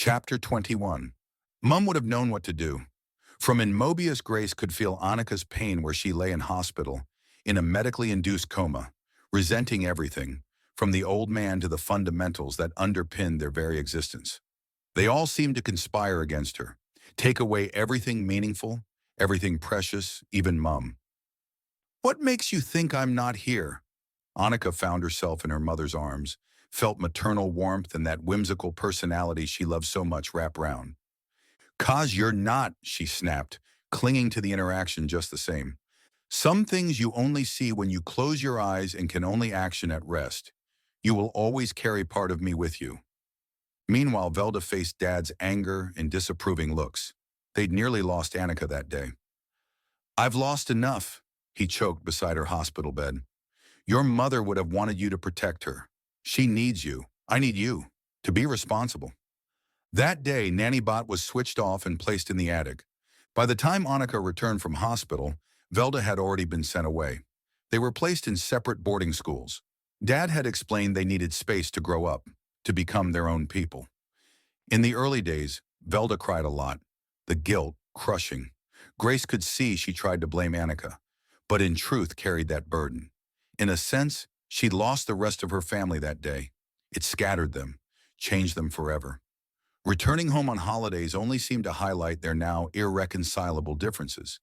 Chapter 21. Mum would have known what to do. From in Mobius, Grace could feel Annika's pain where she lay in hospital, in a medically induced coma, resenting everything, from the old man to the fundamentals that underpinned their very existence. They all seemed to conspire against her, take away everything meaningful, everything precious, even Mum. "What makes you think I'm not here?" Annika found herself in her mother's arms, felt maternal warmth and that whimsical personality she loved so much wrap round. "'Cause you're not," she snapped, clinging to the interaction just the same. "Some things you only see when you close your eyes and can only action at rest. You will always carry part of me with you." Meanwhile, Velda faced Dad's anger and disapproving looks. They'd nearly lost Annika that day. "I've lost enough," he choked beside her hospital bed. "Your mother would have wanted you to protect her. She needs you. I need you. To be responsible." That day, Nanny Bot was switched off and placed in the attic. By the time Annika returned from hospital, Velda had already been sent away. They were placed in separate boarding schools. Dad had explained they needed space to grow up, to become their own people. In the early days, Velda cried a lot. The guilt, crushing. Grace could see she tried to blame Annika, but in truth carried that burden. In a sense, she'd lost the rest of her family that day. It scattered them, changed them forever. Returning home on holidays only seemed to highlight their now irreconcilable differences.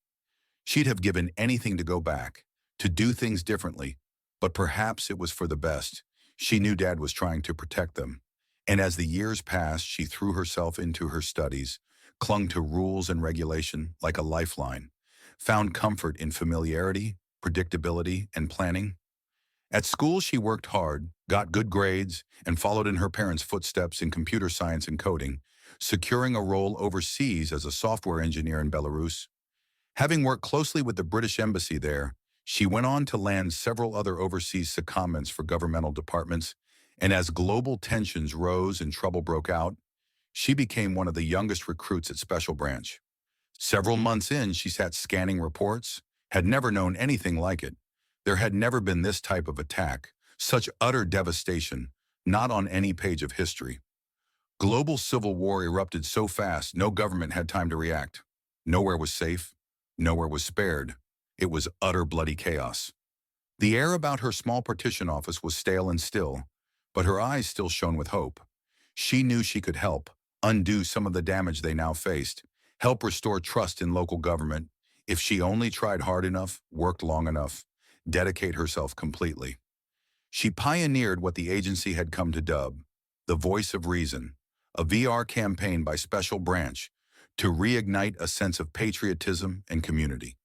She'd have given anything to go back, to do things differently, but perhaps it was for the best. She knew Dad was trying to protect them. And as the years passed, she threw herself into her studies, clung to rules and regulation like a lifeline, found comfort in familiarity, predictability, and planning. At school, she worked hard, got good grades, and followed in her parents' footsteps in computer science and coding, securing a role overseas as a software engineer in Belarus. Having worked closely with the British embassy there, she went on to land several other overseas secondments for governmental departments, and as global tensions rose and trouble broke out, she became one of the youngest recruits at Special Branch. Several months in, she sat scanning reports, had never known anything like it. There had never been this type of attack, such utter devastation, not on any page of history. Global civil war erupted so fast, no government had time to react. Nowhere was safe, nowhere was spared. It was utter bloody chaos. The air about her small partition office was stale and still, but her eyes still shone with hope. She knew she could help, undo some of the damage they now faced, help restore trust in local government, if she only tried hard enough, worked long enough, dedicate herself completely. She pioneered what the agency had come to dub the Voice of Reason, a VR campaign by Special Branch to reignite a sense of patriotism and community.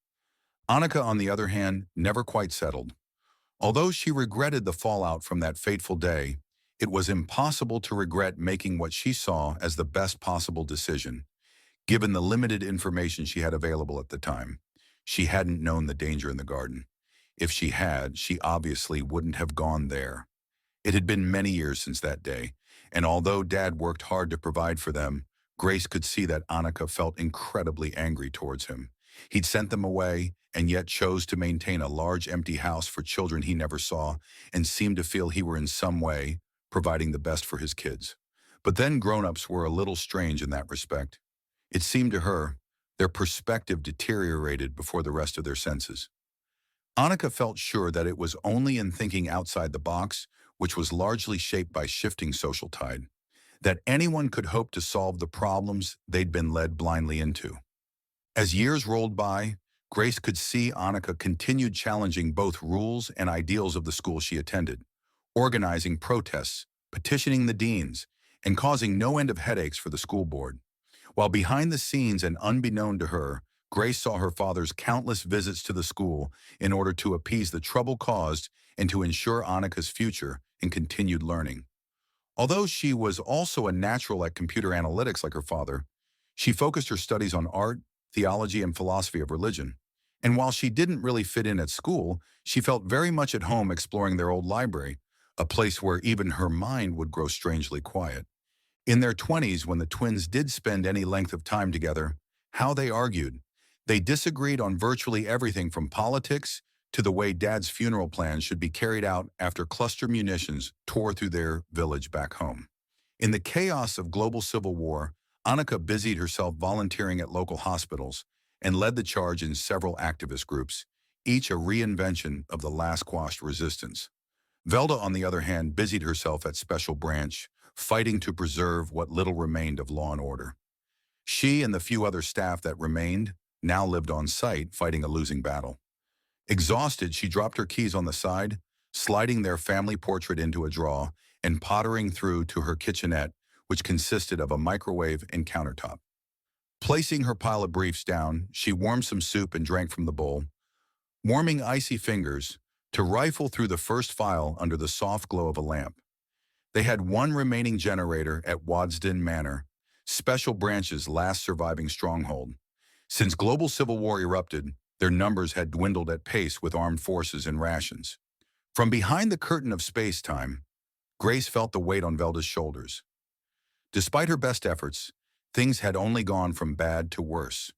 Annika, on the other hand, never quite settled. Although she regretted the fallout from that fateful day, it was impossible to regret making what she saw as the best possible decision, given the limited information she had available at the time. She hadn't known the danger in the garden. If she had, she obviously wouldn't have gone there. It had been many years since that day, and although Dad worked hard to provide for them, Grace could see that Annika felt incredibly angry towards him. He'd sent them away, and yet chose to maintain a large empty house for children he never saw, and seemed to feel he were in some way providing the best for his kids. But then grown-ups were a little strange in that respect. It seemed to her, their perspective deteriorated before the rest of their senses. Annika felt sure that it was only in thinking outside the box, which was largely shaped by shifting social tide, that anyone could hope to solve the problems they'd been led blindly into. As years rolled by, Grace could see Annika continued challenging both rules and ideals of the school she attended, organizing protests, petitioning the deans, and causing no end of headaches for the school board. While behind the scenes and unbeknown to her, Grace saw her father's countless visits to the school in order to appease the trouble caused and to ensure Annika's future and continued learning. Although she was also a natural at computer analytics like her father, she focused her studies on art, theology, and philosophy of religion. And while she didn't really fit in at school, she felt very much at home exploring their old library, a place where even her mind would grow strangely quiet. In their 20s, when the twins did spend any length of time together, how they argued. They disagreed on virtually everything from politics to the way Dad's funeral plans should be carried out after cluster munitions tore through their village back home. In the chaos of global civil war, Annika busied herself volunteering at local hospitals and led the charge in several activist groups, each a reinvention of the last quashed resistance. Velda, on the other hand, busied herself at Special Branch, fighting to preserve what little remained of law and order. She and the few other staff that remained now lived on site, fighting a losing battle. Exhausted, she dropped her keys on the side, sliding their family portrait into a drawer and pottering through to her kitchenette, which consisted of a microwave and countertop. Placing her pile of briefs down, she warmed some soup and drank from the bowl, warming icy fingers to rifle through the first file under the soft glow of a lamp. They had one remaining generator at Wadsden Manor, Special Branch's last surviving stronghold. Since global civil war erupted, their numbers had dwindled at pace with armed forces and rations. From behind the curtain of space-time, Grace felt the weight on Velda's shoulders. Despite her best efforts, things had only gone from bad to worse.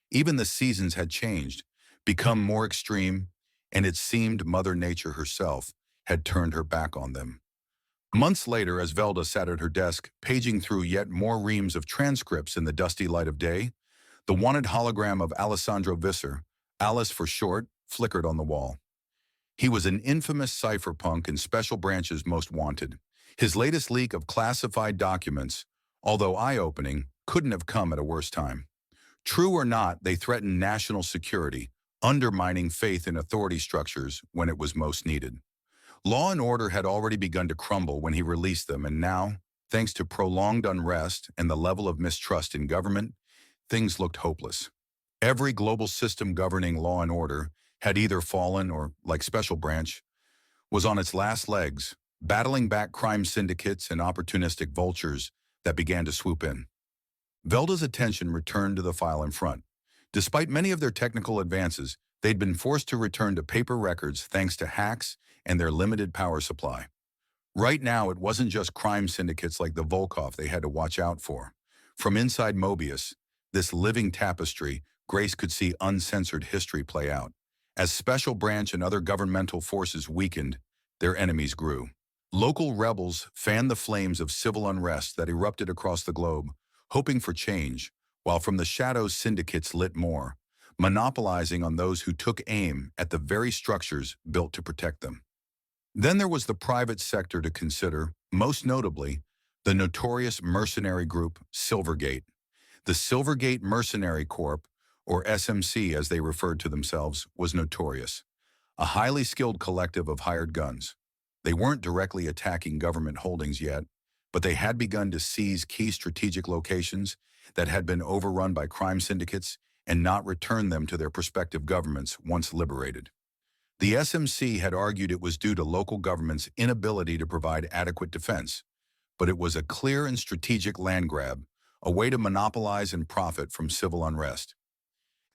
Even the seasons had changed, become more extreme, and it seemed Mother Nature herself had turned her back on them. Months later, as Velda sat at her desk, paging through yet more reams of transcripts in the dusty light of day, the wanted hologram of Alessandro Visser, Alice for short, flickered on the wall. He was an infamous cypherpunk and Special Branch's most wanted. His latest leak of classified documents, although eye-opening, couldn't have come at a worse time. True or not, they threatened national security, undermining faith in authority structures when it was most needed. Law and order had already begun to crumble when he released them, and now, thanks to prolonged unrest and the level of mistrust in government, things looked hopeless. Every global system governing law and order had either fallen or, like Special Branch, was on its last legs, battling back crime syndicates and opportunistic vultures that began to swoop in. Velda's attention returned to the file in front. Despite many of their technical advances, they'd been forced to return to paper records thanks to hacks and their limited power supply. Right now, it wasn't just crime syndicates like the Volkov they had to watch out for. From inside Mobius, this living tapestry, Grace could see uncensored history play out. As Special Branch and other governmental forces weakened, their enemies grew. Local rebels fanned the flames of civil unrest that erupted across the globe, hoping for change, while from the shadows syndicates lit more, monopolizing on those who took aim at the very structures built to protect them. Then there was the private sector to consider, most notably, the notorious mercenary group Silvergate. The Silvergate Mercenary Corp, or SMC as they referred to themselves, was notorious. A highly skilled collective of hired guns. They weren't directly attacking government holdings yet, but they had begun to seize key strategic locations that had been overrun by crime syndicates and not return them to their prospective governments once liberated. The SMC had argued it was due to local governments' inability to provide adequate defense, but it was a clear and strategic land grab, a way to monopolize and profit from civil unrest.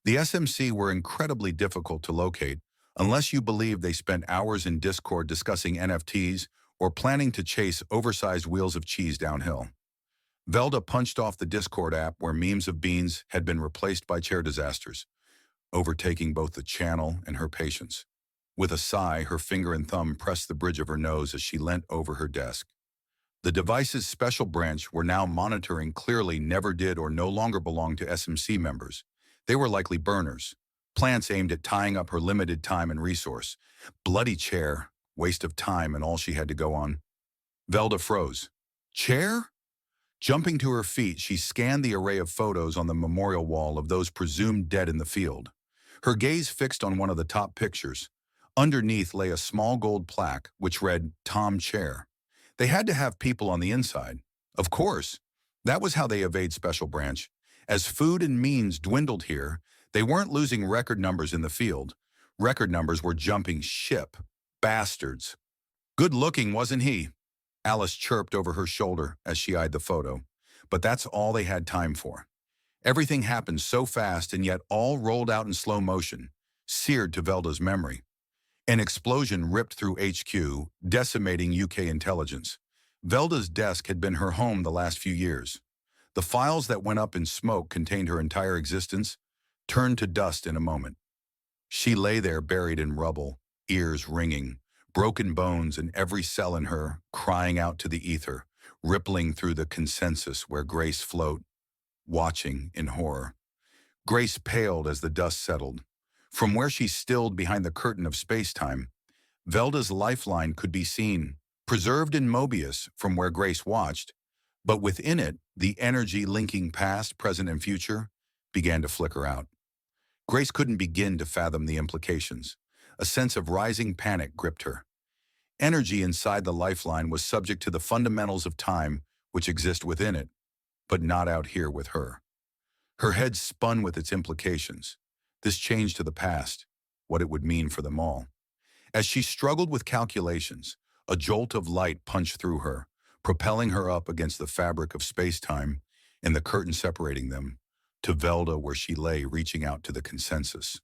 The SMC were incredibly difficult to locate unless you believed they spent hours in Discord discussing NFTs or planning to chase oversized wheels of cheese downhill. Velda punched off the Discord app where memes of beans had been replaced by chair disasters, overtaking both the channel and her patience. With a sigh, her finger and thumb pressed the bridge of her nose as she leant over her desk. The device's Special Branch were now monitoring clearly never did or no longer belonged to SMC members. They were likely burners, plants aimed at tying up her limited time and resource. Bloody chair, waste of time and all she had to go on. Velda froze. Chair? Jumping to her feet, she scanned the array of photos on the memorial wall of those presumed dead in the field. Her gaze fixed on one of the top pictures. Underneath lay a small gold plaque which read, Tom Chair. They had to have people on the inside. Of course. That was how they evade Special Branch. As food and means dwindled here, they weren't losing record numbers in the field. Record numbers were jumping ship. Bastards. Good looking, wasn't he? Alice chirped over her shoulder as she eyed the photo. But that's all they had time for. Everything happened so fast and yet all rolled out in slow motion, seared to Velda's memory. An explosion ripped through HQ, decimating UK intelligence. Velda's desk had been her home the last few years. The files that went up in smoke contained her entire existence, turned to dust in a moment. She lay there buried in rubble, ears ringing, broken bones and every cell in her crying out to the ether, rippling through the consensus where Grace float, watching in horror. Grace paled as the dust settled. From where she stilled behind the curtain of space-time, Velda's lifeline could be seen, preserved in Mobius from where Grace watched, but within it, the energy linking past, present, and future began to flicker out. Grace couldn't begin to fathom the implications. A sense of rising panic gripped her. Energy inside the lifeline was subject to the fundamentals of time which exist within it, but not out here with her. Her head spun with its implications. This change to the past, what it would mean for them all. As she struggled with calculations, a jolt of light punched through her, propelling her up against the fabric of space-time and the curtain separating them, to Velda where she lay reaching out to the consensus.